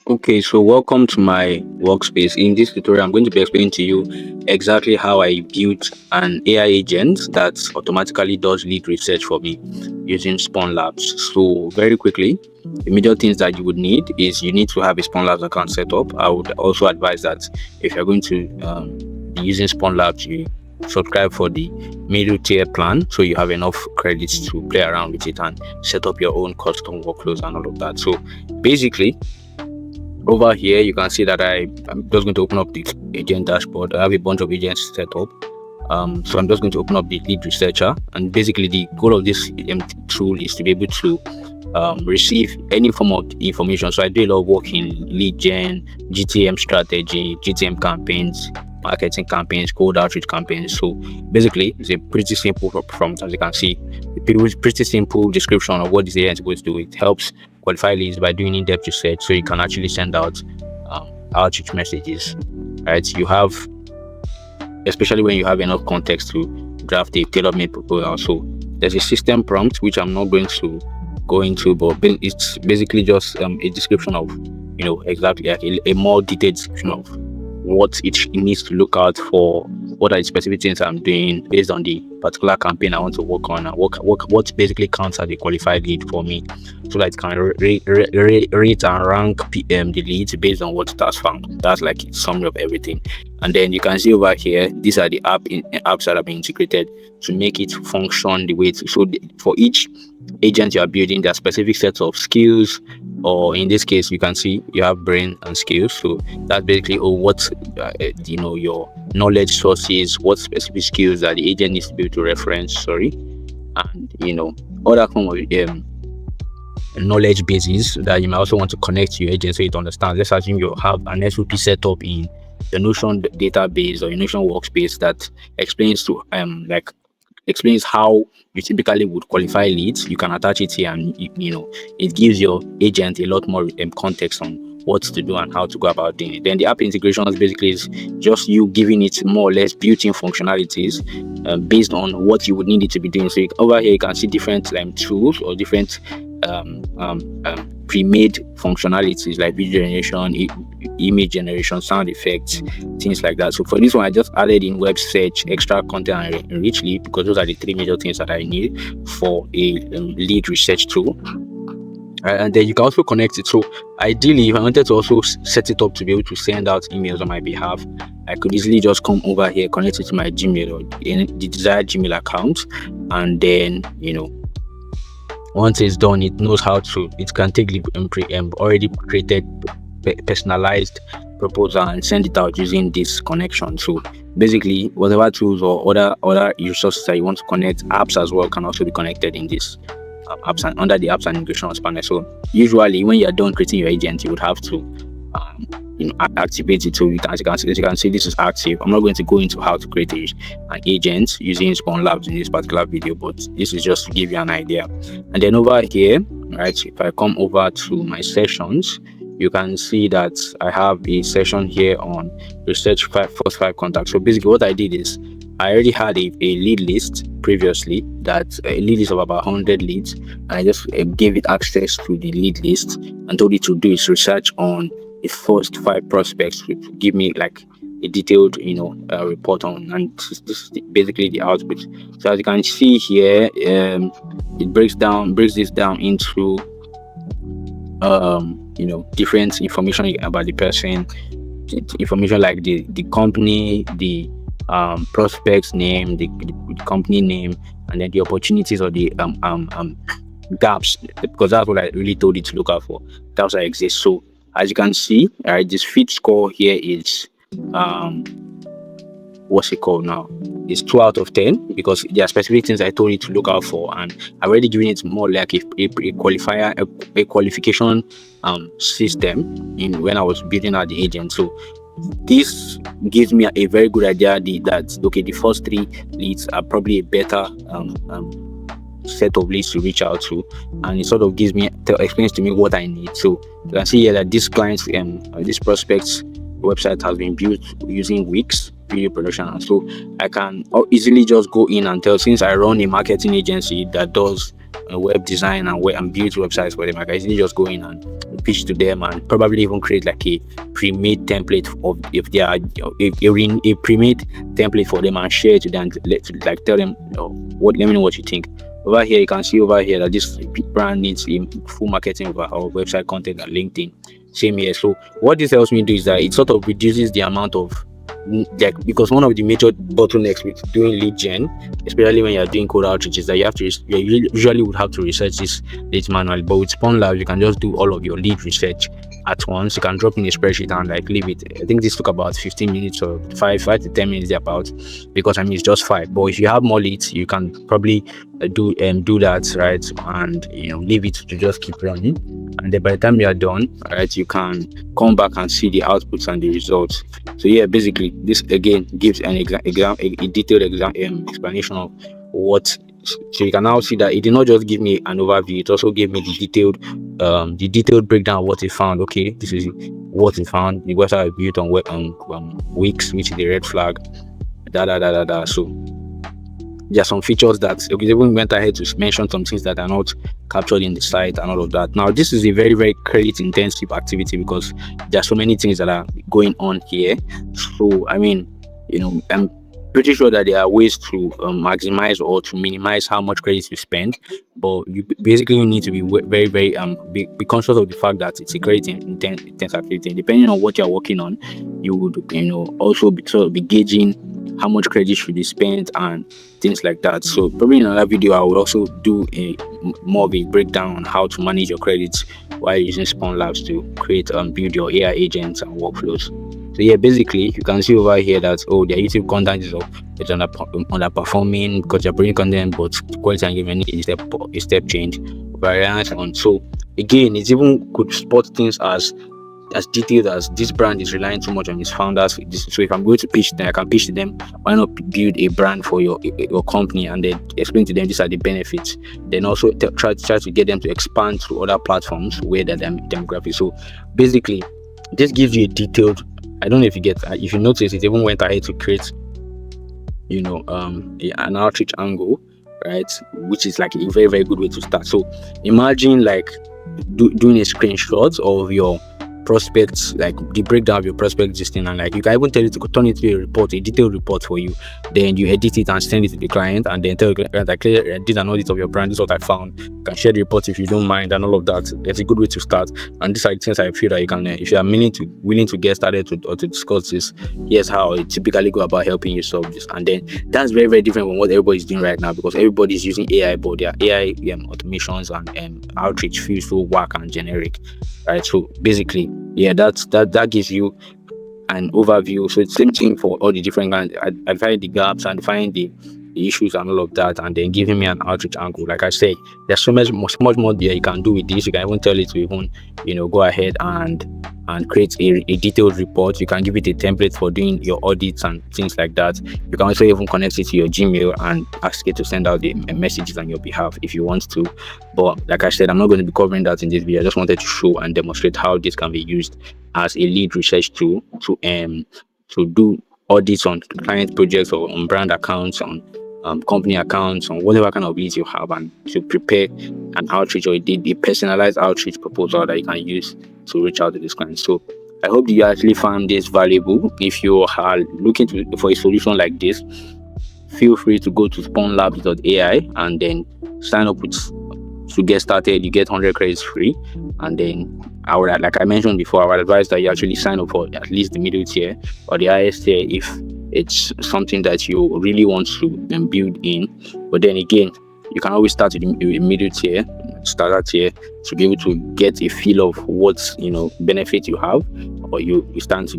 Okay, so welcome to my workspace. In this tutorial, I'm going to be explaining to you exactly how I built an AI agent that automatically does lead research for me using Spawn Labs. So very quickly, the major things that you would need is you need to have a Spawn Labs account set up. I would also advise that if you're going to be using Spawn Labs, you subscribe for the middle tier plan so you have enough credits to play around with it and set up your own custom workflows and all of that. So basically, over here you can see that I'm just going to open up the agent dashboard. I have a bunch of agents set up. So I'm just going to open up the lead researcher, and basically the goal of this tool is to be able to receive any form of information. So I do a lot of work in lead gen, GTM strategy, GTM campaigns, marketing campaigns, cold outreach campaigns. So basically it's a pretty simple prompt. As you can see, it's pretty simple description of what this agent is supposed to do. It helps qualify leads by doing in-depth research, so you can actually send out outreach messages, right? You have, especially when you have enough context to draft a tailor-made proposal. So there's a system prompt which I'm not going to go into, but it's basically just a description of, exactly like a more detailed description of what it needs to look out for, what are the specific things I'm doing based on the particular campaign I want to work on, and what basically counts as a qualified lead for me, so that it can rate and rank the leads based on what it has found. That's like a summary of everything. And then you can see over here, these are the apps that have been integrated to make it function the way so for each agent you are building, there are specific sets of skills, or in this case you can see you have brain and skills. So that's basically what your knowledge sources, what specific skills that the agent needs to be able to reference, and other form of knowledge bases that you might also want to connect to your agent so it understands. Let's assume you have an SOP set up in the Notion database or your Notion workspace that explains how you typically would qualify leads. You can attach it here, and it gives your agent a lot more context on what to do and how to go about doing it. Then the app integrations basically is just you giving it more or less built-in functionalities based on what you would need it to be doing. So over here you can see different tools or different pre-made functionalities like video generation, image generation, sound effects, things like that. So for this one, I just added in web search, extra content, and Enrichly, because those are the three major things that I need for a lead research tool. And then you can also connect it. So ideally, if I wanted to also set it up to be able to send out emails on my behalf, I could easily just come over here, connect it to my Gmail or the desired Gmail account, and then once it's done, it knows how to. It can take the already created personalized proposal and send it out using this connection. So basically, whatever tools or other resources that you want to connect, apps as well can also be connected in this apps and under the apps and integrations panel. So usually when you're done creating your agent, you would have to activate it. So as you can see, this is active. I'm not going to go into how to create an agent using Spawn Labs in this particular video, but this is just to give you an idea. And then over here, right, if I come over to my sessions, you can see that I have a session here on research first 5 contacts. So basically what I did is I already had a lead list previously, that a lead list of about 100 leads, and I just gave it access to the lead list and told it to do its research on the first 5 prospects, which give me like a detailed report on, and this is basically the output. So as you can see here, it breaks this down into different information about the person, information like the company, the prospect's name, the company name, and then the opportunities or the gaps, because that's what I really told it to look out for, gaps that exist. So as you can see, right, this fit score here is what's it called now? It's 2 out of 10, because there are specific things I told it to look out for, and I've already given it more like a qualifier, a qualification system when I was building out the agent. So this gives me a very good idea that the first 3 leads are probably a better set of leads to reach out to, and it sort of explains to me what I need. So you can see here that this client's this prospect's website has been built using Wix video production, and so I can easily just go in and tell, since I run a marketing agency that does web design and build websites for them. I can easily just go in and pitch to them and probably even create like a pre-made template of if they are a pre-made template for them and share it to them, like tell them let me know what you think. Over here, you can see over here that this brand needs a full marketing of our website content and LinkedIn. Same here. So what this helps me do is that it sort of reduces the amount of because one of the major bottlenecks with doing lead gen, especially when you're doing cold outreach, is that you usually would have to research this leads manually. But with Spawn Labs, you can just do all of your lead research at once. You can drop in a spreadsheet and like leave it. I think this took about 15 minutes or 5 to 10 minutes about, because I mean it's just 5. But if you have more leads, you can probably do that, right? And leave it to just keep running. And then by the time you are done, right, you can come back and see the outputs and the results. So yeah, basically this again gives a detailed explanation of what. So you can now see that it did not just give me an overview, it also gave me the detailed breakdown of what it found. Okay, this is what it found. The website built on Wix, which is the red flag. So there are some features that they even went ahead to mention some things that are not captured in the site and all of that. Now, this is a very, very credit intensive activity because there are so many things that are going on here. So, I mean, I'm pretty sure that there are ways to maximize or to minimize how much credit you spend, but you basically need to be very, very be conscious of the fact that it's a credit intense activity. Depending on what you're working on, you would also be gauging how much credit should be spent and things like that. So probably in another video I will also do more of a breakdown on how to manage your credits while using Spawn Labs to create build your AI agents and workflows. So yeah, basically you can see over here that their YouTube content is underperforming because they're bringing content, but quality and engagement is a step change variance on. So again, it's even could spot things as detailed as this brand is relying too much on its founders. So if I'm going to pitch them, I can pitch to them, why not build a brand for your company and then explain to them these are the benefits. Then also try to get them to expand to other platforms where the demographic. So basically, this gives you a detailed. I don't know if you notice, it even went ahead to create, an outreach angle, right? Which is like a very, very good way to start. So imagine like doing a screenshot of your prospects, like the breakdown of your prospect listing, and like you can even tell it to turn it to a detailed report for you. Then you edit it and send it to the client, and then tell the client, I did an audit of your brand, this is what I found. You can share the report if you don't mind, and all of that. That's a good way to start. And these are the things I feel that you can, if you are willing to get started to discuss this, here's how I typically go about helping you solve this. And then that's very, very different from what everybody's doing right now, because everybody's using AI, but their AI automations and outreach feels so whack and generic, right? So basically, yeah, that gives you an overview. So it's the same thing for all the different kinds. I find the gaps and find the issues and all of that, and then giving me an outreach angle. Like I said, there's so much more there you can do with this. You can even tell it to even go ahead and create a detailed report. You can give it a template for doing your audits and things like that. You can also even connect it to your Gmail and ask it to send out the messages on your behalf if you want to. But like I said, I'm not going to be covering that in this video. I just wanted to show and demonstrate how this can be used as a lead research tool to do audits on client projects or on brand accounts, on company accounts, on whatever kind of leads you have, and to prepare an outreach or a personalized outreach proposal that you can use to reach out to this client. So I hope you actually found this valuable. If you are looking for a solution like this, feel free to go to spawnlabs.ai and then sign up to get started. You get 100 credits free, and then like I mentioned before, I would advise that you actually sign up for at least the middle tier or the highest tier if it's something that you really want to build in. But then again, you can always start with the middle tier, starter tier, to be able to get a feel of what benefit you have or you stand to